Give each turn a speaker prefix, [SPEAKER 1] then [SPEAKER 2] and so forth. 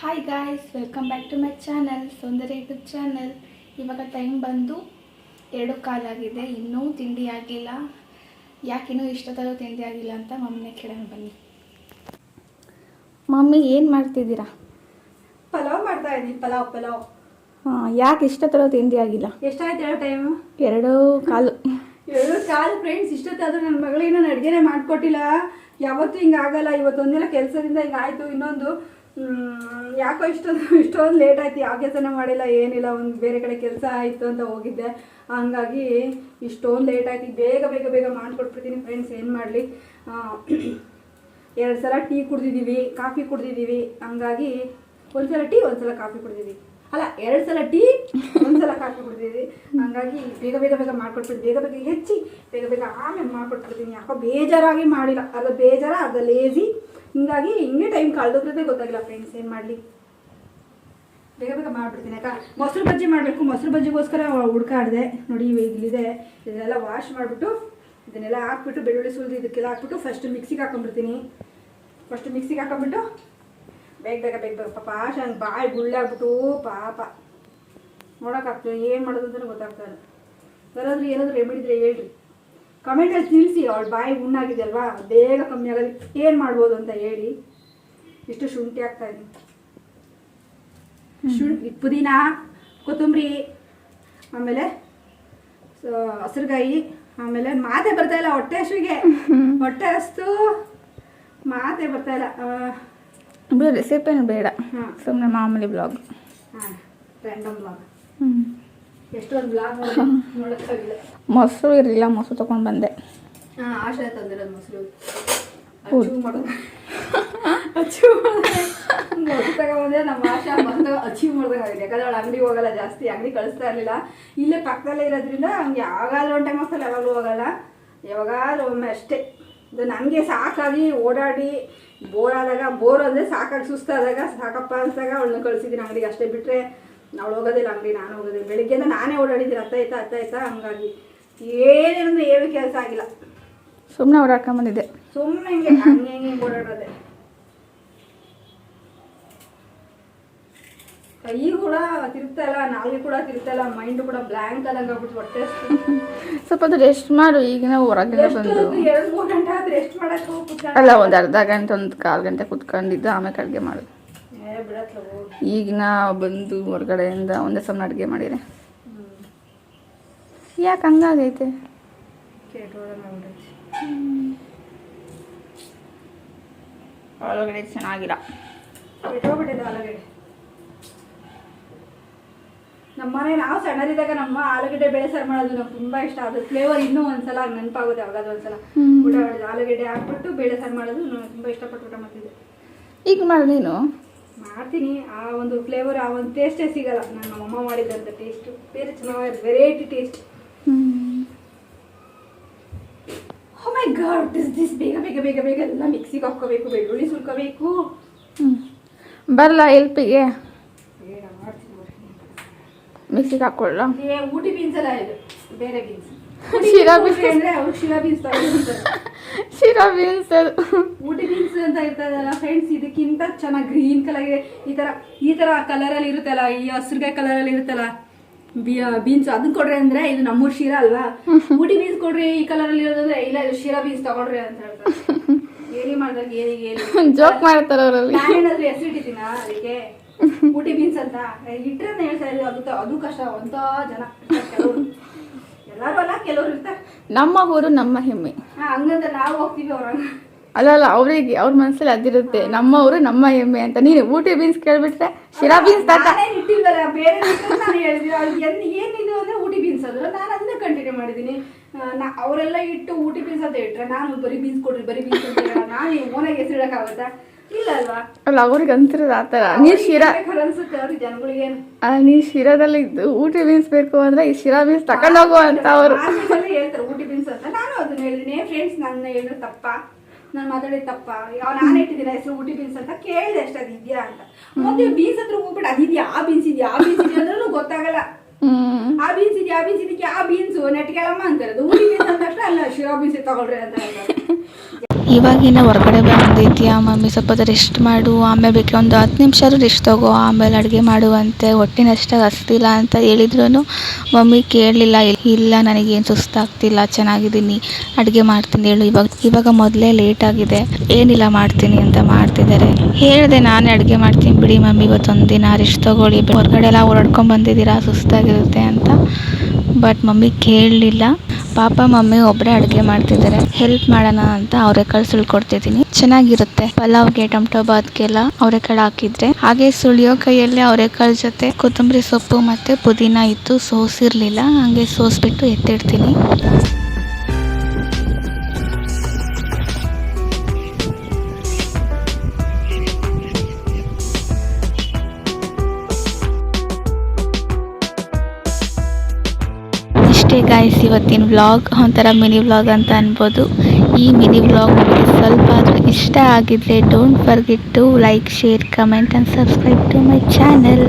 [SPEAKER 1] Hi guys, welcome back to my channel Soundarya YouTube channel. ಇವಾಗ time ಬಂದು 2:15 ಇನ್ನೂ ತಿಂಡಿ ಆಗಿಲ್ಲ. ಯಾಕಿನ್ನೂ ಇಷ್ಟೊತ್ತಲ್ಲೂ ತಿಂಡಿ ಆಗಿಲ್ಲ ಅಂತ ಮಮ್ಮಿನೇ ಕೇಳೋಣ ಬನ್ನಿ. ಮಮ್ಮಿ ಏನು ಮಾಡ್ತಿದ್ದೀರಾ?
[SPEAKER 2] ಪಲಾವ್ ಮಾಡ್ತಾ ಇದ್ದೀನಿ. ಪಲಾವ್.
[SPEAKER 1] ಹಾಂ, ಯಾಕೆ ಇಷ್ಟೊತ್ತಲ್ಲೂ ತಿಂಡಿ ಆಗಿಲ್ಲ?
[SPEAKER 2] ಎಷ್ಟಾಯ್ತು ಹೇಳೋ ಟೈಮು?
[SPEAKER 1] 2:15.
[SPEAKER 2] 2:15 ಫ್ರೆಂಡ್ಸ್. ಇಷ್ಟೊತ್ತಾದರೂ ನನ್ನ ಮಗಳಿಗೆ ನಾನು ಅಡುಗೆನೇ ಮಾಡಿಕೊಟ್ಟಿಲ್ಲ. ಯಾವತ್ತೂ ಹಿಂಗೆ ಆಗಲ್ಲ. ಇವತ್ತೊಂದಿನ ಕೆಲಸದಿಂದ ಹಿಂಗೆ ಆಯಿತು. ಇನ್ನೊಂದು ಯಾಕೋ ಇಷ್ಟೊಂದು ಲೇಟ್ ಆಯ್ತು. ಯಾವ ಕೆಲಸನೇ ಮಾಡಿಲ್ಲ, ಏನಿಲ್ಲ. ಒಂದು ಬೇರೆ ಕಡೆ ಕೆಲಸ ಆಯಿತು ಅಂತ ಹೋಗಿದ್ದೆ. ಹಂಗಾಗಿ ಇಷ್ಟೊಂದು ಲೇಟ್ ಆಯ್ತು. ಬೇಗ ಮಾಡಿಕೊಟ್ಬಿಡ್ತೀನಿ ಫ್ರೆಂಡ್ಸ್. ಏನು ಮಾಡಲಿ, 2 ಸಲ ಟೀ ಕುಡ್ದಿದ್ದೀವಿ, ಕಾಫಿ ಕುಡ್ದಿದ್ದೀವಿ. ಹಂಗಾಗಿ ಒಂದ್ಸಲ ಟೀ ಒಂದ್ಸಲ ಕಾಫಿ ಕುಡ್ದಿದ್ದೀವಿ. ಅಲ್ಲ, 2 ಸಲ ಟೀ ಒಂದ್ಸಲ ಕಾಫಿ ಕುಡ್ದಿದ್ದೀವಿ. ಹಂಗಾಗಿ ಬೇಗ ಮಾಡ್ಕೊಟ್ಬಿಟ್ಟು ಬೇಗ ಆಮೇಲೆ ಮಾಡ್ಕೊಟ್ಬಿಡ್ತೀನಿ. ಯಾಕೋ ಬೇಜಾರಾಗಿ ಮಾಡಿಲ್ಲ. ಅರ್ಧ ಬೇಜಾರ, ಅರ್ಧ ಲೇಜಿ. ಹಿಂಗಾಗಿ ಹಿಂಗೆ ಟೈಮ್ ಕಳೆದೋಗ್ರದೇ ಗೊತ್ತಾಗಿಲ್ಲ ಫ್ರೆಂಡ್ಸ್. ಏನು ಮಾಡಲಿ, ಬೇಗ ಮಾಡಿಬಿಡ್ತೀನಿ. ಯಾಕೆ ಮೊಸರು ಬಜ್ಜಿ ಮಾಡಬೇಕು. ಮೊಸರು ಬಜ್ಜಿಗೋಸ್ಕರ ಹುಡ್ಕಾಡಿದೆ. ನೋಡಿ, ಇಲ್ಲಿದೆ. ಇದನ್ನೆಲ್ಲ ವಾಶ್ ಮಾಡಿಬಿಟ್ಟು ಇದನ್ನೆಲ್ಲ ಹಾಕ್ಬಿಟ್ಟು ಬೆಳ್ಳುಳ್ಳಿ ಸುಲಿದು ಇದಕ್ಕೆಲ್ಲ ಹಾಕ್ಬಿಟ್ಟು ಫಸ್ಟ್ ಮಿಕ್ಸಿಗೆ ಹಾಕೊಂಡ್ಬಿಡ್ತೀನಿ. ಬೇಗ ಪಾಪ ಹಂಗೆ ಬಾಯಿ ಗುಳ್ಳಾಗ್ಬಿಟ್ಟು ಪಾಪ ನೋಡೋಕ್ಕಾಗ್ತದೆ. ಏನು ಮಾಡೋದು ಅಂತಲೂ ಗೊತ್ತಾಗ್ತಾ ಇಲ್ಲ. ಯಾರಾದರೂ ಏನಾದರೂ ರೆಮಿಡಿ ಇದ್ರೆ ಹೇಳ್ರಿ, ಕಮೆಂಟಲ್ಲಿ ತಿಳಿಸಿ. ಅವಳ ಬಾಯಿ ಹುಣ್ಣಾಗಿದೆ ಅಲ್ವಾ, ಬೇಗ ಕಮ್ಮಿ ಆಗೋದು ಏನು ಮಾಡ್ಬೋದು ಅಂತ ಹೇಳಿ. ಇಷ್ಟು ಶುಂಠಿ ಹಾಕ್ತಾಯಿದ್ದೀನಿ, ಪುದೀನ, ಕೊತ್ತಂಬರಿ, ಆಮೇಲೆ ಹಸಿರುಗಾಯಿ. ಆಮೇಲೆ ಮಾತೆ ಬರ್ತಾಯಿಲ್ಲ ಹೊಟ್ಟೆ ಹಸ್ತು ಮಾತೆ ಬರ್ತಾಯಿಲ್ಲ.
[SPEAKER 1] ರೆಸಿಪಿನೂ ಬೇಡ, ಸುಮ್ಮನೆ ಮಾಮೂಲಿ ಬ್ಲಾಗ್.
[SPEAKER 2] Random blog. ಎಷ್ಟೊಂದು ಬ್ಲಾಗ್ ನೋಡೋಕ್ಕಾಗಿಲ್ಲ.
[SPEAKER 1] ಮೊಸರು ಇರಲಿಲ್ಲ, ಮೊಸರು ತೊಗೊಂಡು ಬಂದೆ.
[SPEAKER 2] ಆಶೆ ತಂದಿರೋದು ಮೊಸರು. ಮೊಸರು ತಗೊಂಡ್ಬಂದೆ. ನಮ್ಮ ಆಶಾ ಮೊಸರು ಅಚೀವ್ ಮಾಡ್ದಂಗಾಗಿದೆ. ಯಾಕಂದ್ರೆ ಅವಳು ಅಂಗಡಿ ಹೋಗಲ್ಲ ಜಾಸ್ತಿ, ಅಂಗಡಿ ಕಳಿಸ್ತಾ ಇರಲಿಲ್ಲ. ಇಲ್ಲೇ ಪಕ್ಕದಲ್ಲೇ ಇರೋದ್ರಿಂದ ಹಂಗೆ ಯಾವಾಗಾದ್ರೂ ಒಂದು ಟೈಮ್ ಹೋಗ್ತಲ್ಲ, ಯಾವಾಗಲೂ ಹೋಗಲ್ಲ. ಯಾವಾಗಾದ್ರೂ ಒಮ್ಮೆ ಅಷ್ಟೇ. ಇದು ನನಗೆ ಸಾಕಾಗಿ ಓಡಾಡಿ ಬೋರ್ ಅಂದರೆ ಸಾಕಾಗಿ ಸುಸ್ತಾದಾಗ, ಸಾಕಪ್ಪ ಅನ್ಸಾಗ ಅವಳನ್ನ ಕಳಿಸಿದ್ದೀನಿ ಅಂಗಡಿಗೆ. ಅಷ್ಟೇ ಬಿಟ್ಟರೆ ಅವಳು ಹೋಗೋದಿಲ್ಲ ಅಂಗಡಿ, ನಾನು ಹೋಗೋದಿಲ್ಲ. ಬೆಳಿಗ್ಗೆಯಿಂದ ನಾನೇ ಓಡಾಡಿದ್ದೀನಿ. ಅತ್ತಾಯ್ತಾ ಹಂಗಾಗಿ ಏನೇನಂದ್ರೆ ಏನು ಕೆಲಸ ಆಗಿಲ್ಲ.
[SPEAKER 1] ಸುಮ್ಮನೆ ಓಡಾಡ್ಕೊಂಬಂದಿದ್ದೆ.
[SPEAKER 2] ಸುಮ್ಮನೆ ಹಂಗೆ ಓಡಾಡೋದೆ. ಕೈ ಕೂಡ ತಿರುಗ್ತಾ ಇಲ್ಲ, ನಾಲ್ಗೆ ಕೂಡ ತಿರುಗ್ತಾ ಇಲ್ಲ, ಮೈಂಡ್ ಕೂಡ ಬ್ಲ್ಯಾಂಕ್ ಆದಂಗೆ ಆಗ್ಬಿಟ್ಟು ಹೊಟ್ಟೆ
[SPEAKER 1] ಸ್ವಲ್ಪ ಹೊತ್ತು ರೆಸ್ಟ್ ಮಾಡು. ಈಗಿನ ಹೊರಗಡೆ ಬಂದು
[SPEAKER 2] 2-3 ಗಂಟೆ ಆದ್ರೆ ರೆಸ್ಟ್ ಮಾಡಕ್ಕೆ ಹೋಗ್ಬಿಟ್ಟು
[SPEAKER 1] ಅಲ್ಲ, ಒಂದು ಅರ್ಧ ಗಂಟೆ, ಒಂದು 1/4 ಗಂಟೆ ಕುತ್ಕೊಂಡಿದ್ದು ಆಮೇಲೆ ಅಡುಗೆ ಮಾಡು. ಈಗಿನ ಬಂದು ಹೊರಗಡೆಯಿಂದ ಒಂದೇ ಸಮ ಅಡುಗೆ ಮಾಡಿದೆ. ಯಾಕೆ ಹಂಗಾಗೈತೆ? ಒಳಗಡೆ ಚೆನ್ನಾಗಿಲ್ಲ.
[SPEAKER 2] ನಮ್ಮನೆ ನಾವು ಸಣ್ಣರಿದ್ದಾಗ ನಮ್ಮ ಆಲೂಗಡ್ಡೆ ಬೇಳೆ ಸಾರು ಮಾಡೋದು ನಮ್ಗೆ ತುಂಬಾ ಇಷ್ಟ. ಅದು ಫ್ಲೇವರ್ ಇನ್ನೂ ಒಂದ್ಸಲ ನೆನಪಾಗುತ್ತೆ. ಯಾವಾಗಾದ್ರೂ ಒಂದ್ಸಲ ಊಟ ಮಾಡಿದ್ದು ಆಲೂಗಡ್ಡೆ ಹಾಕ್ಬಿಟ್ಟು ಬೇಳೆ ಸಾರು ಮಾಡೋದು ನಾನು ತುಂಬಾ ಇಷ್ಟಪಟ್ಟು ಊಟ ಮಾಡ್ತಿದ್ದೆ.
[SPEAKER 1] ಈಗ ಮಾಡು, ನೀನು
[SPEAKER 2] ಮಾಡ್ತೀನಿ. ಆ ಒಂದು ಫ್ಲೇವರ್, ಆ ಒಂದು ಟೇಸ್ಟೇ ಸಿಗಲ್ಲ. ನಮ್ಮ ಅಮ್ಮ ಮಾಡಿದಂಥ ಟೇಸ್ಟು ಬೇರೆ ಚೆನ್ನಾಗಿರುತ್ತೆ, variety taste. Oh my god, this ಬೇಗ ಎಲ್ಲ ಮಿಕ್ಸಿಗೆ ಹಾಕ್ಕೋಬೇಕು, ಬೆಳ್ಳುಳ್ಳಿ ಸುಲ್ಕೋಬೇಕು.
[SPEAKER 1] ಬರಲ್ಲ ಹೆಲ್ಪಿಗೆ?
[SPEAKER 2] ಬೇಡ, ಮಾಡ್ತೀನಿ.
[SPEAKER 1] ಮಿಕ್ಸಿಗೆ ಹಾಕೊಳ್ಳ.
[SPEAKER 2] ಊಟಿ ಬೀನ್ಸ್ ಅಲ್ಲ, ಇದು ಬೇರೆ ಬೀನ್ಸ್.
[SPEAKER 1] ಶಿರಾ ಬೀನ್ಸ್
[SPEAKER 2] ಅಂದರೆ ಅವ್ರು ಶಿರಾ ಬೀನ್ಸ್ ತಗೊಂಡಿರ್ತಾರೆ.
[SPEAKER 1] ಶಿರಾ ಬೀನ್ಸ್
[SPEAKER 2] ಊಟಿ ಬೀನ್ಸ್ ಅಂತ ಇರ್ತದಲ್ಲ ಫ್ರೆಂಡ್ಸ್, ಇದಕ್ಕಿಂತ ಚೆನ್ನಾಗಿ ಗ್ರೀನ್ ಕಲರ್ ಈ ಥರ ಕಲರಲ್ಲಿ ಇರುತ್ತಲ್ಲ, ಈ ಹಸಿರುಗಾಯಿ ಕಲರಲ್ಲಿ ಇರುತ್ತಲ್ಲ ಬೀನ್ಸ್, ಅದನ್ನ ಕೊಡ್ರಿ ಅಂದ್ರೆ ಇದು ನಮ್ಮೂರು ಶಿರಾ ಅಲ್ವಾ. ಊಟಿ ಬೀನ್ಸ್ ಕೊಡ್ರಿ ಈ ಕಲರಲ್ಲಿ ಇರೋದಂದ್ರೆ, ಇಲ್ಲ ಇದು ಶಿರಾ ಬೀನ್ಸ್ ತಗೊಳ್ರಿ ಅಂತ ಹೇಳ್ತಾರೆ. ಏನಿ ಮಾಡಿದಾಗ ಏನಿ
[SPEAKER 1] ಜೋಕ್ ಮಾಡ್ತಾರೆ ಅವರಲ್ಲಿ.
[SPEAKER 2] ನಾನೇನಾದ್ರೂ ಹೆಸರು ಇಟ್ಟಿದ್ದೀನ ಅದಕ್ಕೆ ಊಟಿ ಬೀನ್ಸ್ ಅಂತ ಇಟ್ರೆ ಹೇಳ್ತಾ ಇದ್ದೀವಿ. ಅದು ಕಷ್ಟ. ಅಂತ ಜನ ಕೆಲವರು, ಎಲ್ಲರೂ ಅಲ್ಲ, ಕೆಲವ್ರು ಇರ್ತಾರೆ.
[SPEAKER 1] ನಮ್ಮ ಊರು ನಮ್ಮ ಹೆಮ್ಮೆ.
[SPEAKER 2] ಹಂಗಂತ ನಾವು ಹೋಗ್ತೀವಿ ಅವ್ರ
[SPEAKER 1] ಅಲ್ಲ, ಅವರಿಗೆ ಅವ್ರ ಮನಸ್ಸಲ್ಲಿ ಅದಿರುತ್ತೆ, ನಮ್ಮ ಊರು ನಮ್ಮ ಹೆಮ್ಮೆ ಅಂತ. ನೀನು ಊಟಿ ಬೀನ್ಸ್ ಕೇಳ್ಬಿಟ್ರೆ ಶಿರಾ ಬೀನ್ಸ್
[SPEAKER 2] ಇಟ್ಟಿಲ್ವಲ್ಲ, ಬೇರೆ ನಾನು ಹೇಳಿದ್ವಿ. ಏನಿದು ಅಂದ್ರೆ ಊಟಿ ಬೀನ್ಸ್ ಅದ್ರ, ನಾನು ಅದನ್ನ ಕಂಟಿನ್ಯೂ ಮಾಡಿದ್ದೀನಿ. ಅವರೆಲ್ಲ ಇಟ್ಟು ಊಟಿ ಬೀನ್ಸ್ ಅಂತ ಇಟ್ರೆ ನಾನು ಬರೀ ಬೀನ್ಸ್ ಕೊಡ್ರಿ, ಬರೀ ಬೀನ್ಸ್ ಅಂತ ಹೇಳ. ನಾನು ಓನಾಗಿ ಹೆಸರು ಇಡಕ್ಕಾಗುತ್ತಾ? ಇಲ್ಲ ಅಲ್ವಾ?
[SPEAKER 1] ಅಲ್ಲ, ಅವ್ರಿಗೆ ಅಂತಿರೋದು ಆ ಥರ. ನೀ ಶಿರಾ
[SPEAKER 2] ಅನ್ಸುತ್ತೆ ಅವ್ರಿಗೆ, ಜನಗಳಿಗೆ.
[SPEAKER 1] ನೀ ಶಿರಾದಲ್ಲಿ ಇದ್ದು ಊಟಿ ಬೀನ್ಸ್ ಬೇಕು ಅಂದ್ರೆ ಈ ಶಿರಾ ಬೀನ್ಸ್ ತಗೊಂಡೋಗು ಅಂತ ಅವರು
[SPEAKER 2] ಹೇಳ್ತಾರೆ, ಊಟಿ ಬೀನ್ಸ್ ಅಂತ. ನಾನು ಅದನ್ನ ಹೇಳಿದ್ದೀನಿ ಫ್ರೆಂಡ್ಸ್. ನನ್ನ ಹೇಳಿದ್ರೆ ತಪ್ಪ, ನಾನು ಮಾತಾಡಿದ ತಪ್ಪ. ನಾನು ಇಟ್ಟಿದ್ದೀನಿ ಹೆಸರು ಊಟಿ ಬೀನ್ಸ್ ಅಂತ. ಕೇಳಿದೆ ಅಷ್ಟು ಅದು ಇದೆಯಾ ಅಂತ. ಮತ್ತೆ ಬೀನ್ಸ್ ಹತ್ರ ಹೋಗ್ಬಿಟ್ಟು ಅದಿದ್ಯಾ, ಆ ಬೀನ್ಸ್ ಇದೆಯಾ ಅಂದ್ರೂ ಗೊತ್ತಾಗಲ್ಲ. ಆ ಬೀನ್ಸ್ ಇದಕ್ಕೆ ಆ ಬೀನ್ಸು ನೆಟ್ಗೆಳಮ್ಮ ಅಂತಾರೆ. ಊಟಿ ಬೀನ್ಸ್ ಅಂದ ತಕ್ಷಣ ಅಲ್ಲ ಶಿರಾ ಬೀನ್ಸ್ ತಗೊಳ್ರಿ ಅಂತ ಹೇಳ್ತಾರೆ.
[SPEAKER 1] ಇವಾಗಿನ ಹೊರಗಡೆ ಬಂದಿದ್ಯಾ ಮಮ್ಮಿ ಸ್ವಲ್ಪ ಹೊತ್ತು ರೆಸ್ಟ್ ಮಾಡು, ಆಮೇಲೆ ಬೇಕೇ ಒಂದು 10 ನಿಮಿಷ ರೆಸ್ಟ್ ತಗೋ, ಆಮೇಲೆ ಅಡುಗೆ ಮಾಡುವಂತೆ, ಹೊಟ್ಟೆನಷ್ಟಾಗಿ ಹಸ್ತಿಲ್ಲ ಅಂತ ಹೇಳಿದ್ರು ಮಮ್ಮಿ ಕೇಳಲಿಲ್ಲ. ಇಲ್ಲ ನನಗೇನು ಸುಸ್ತಾಗ್ತಿಲ್ಲ, ಚೆನ್ನಾಗಿದ್ದೀನಿ, ಅಡುಗೆ ಮಾಡ್ತೀನಿ ಹೇಳು. ಇವಾಗ ಮೊದಲೇ ಲೇಟ್ ಆಗಿದೆ, ಏನಿಲ್ಲ ಮಾಡ್ತೀನಿ ಅಂತ ಮಾಡ್ತಿದ್ದಾರೆ. ಹೇಳಿದೆ ನಾನೇ ಅಡುಗೆ ಮಾಡ್ತೀನಿ ಬಿಡಿ ಮಮ್ಮಿ, ಇವತ್ತೊಂದು ದಿನ ರೆಸ್ಟ್ ತಗೊಳ್ಳಿ, ಹೊರಗಡೆ ಎಲ್ಲ ಓಡಾಡ್ಕೊಂಡು ಬಂದಿದ್ದೀರಾ ಸುಸ್ತಾಗಿರುತ್ತೆ ಅಂತ. ಬಟ್ ಮಮ್ಮಿ ಕೇಳಲಿಲ್ಲ. ಪಾಪ ಮಮ್ಮಿ ಒಬ್ಬರೇ ಅಡುಗೆ ಮಾಡ್ತಿದ್ದಾರೆ, ಹೆಲ್ಪ್ ಮಾಡೋಣ ಅಂತ ಅವರೆಕಾಳು ಸುಳ್ಕೊಡ್ತಿದ್ದೀನಿ. ಚೆನ್ನಾಗಿರುತ್ತೆ ಪಲಾವ್ಗೆ, ಟೊಮಟೊ ಬಾತ್ಗೆಲ್ಲ ಅವರೆಕಾಳು ಹಾಕಿದ್ರೆ. ಹಾಗೆ ಸುಳಿಯೋ ಕೈಯಲ್ಲೇ ಅವರೆಕಾಳು ಜೊತೆ ಕೊತ್ತಂಬರಿ ಸೊಪ್ಪು ಮತ್ತು ಪುದೀನ ಇತ್ತು, ಸೋಸಿರಲಿಲ್ಲ, ಹಾಗೆ ಸೋಸ್ಬಿಟ್ಟು ಎತ್ತಿಡ್ತೀನಿ. ಇಷ್ಟೇ ಗಾಯ್ಸ್ ಇವತ್ತಿನ ವ್ಲಾಗ್, ಒಂಥರ ಮಿನಿ ವ್ಲಾಗ್ ಅಂತ ಅನ್ಬೋದು. ಈ ಮಿನಿ ವ್ಲಾಗ್ ನಿಮಗೆ ಸ್ವಲ್ಪ ಆದರೂ ಇಷ್ಟ ಆಗಿದ್ರೆ don't forget to like, share, comment and subscribe to my channel.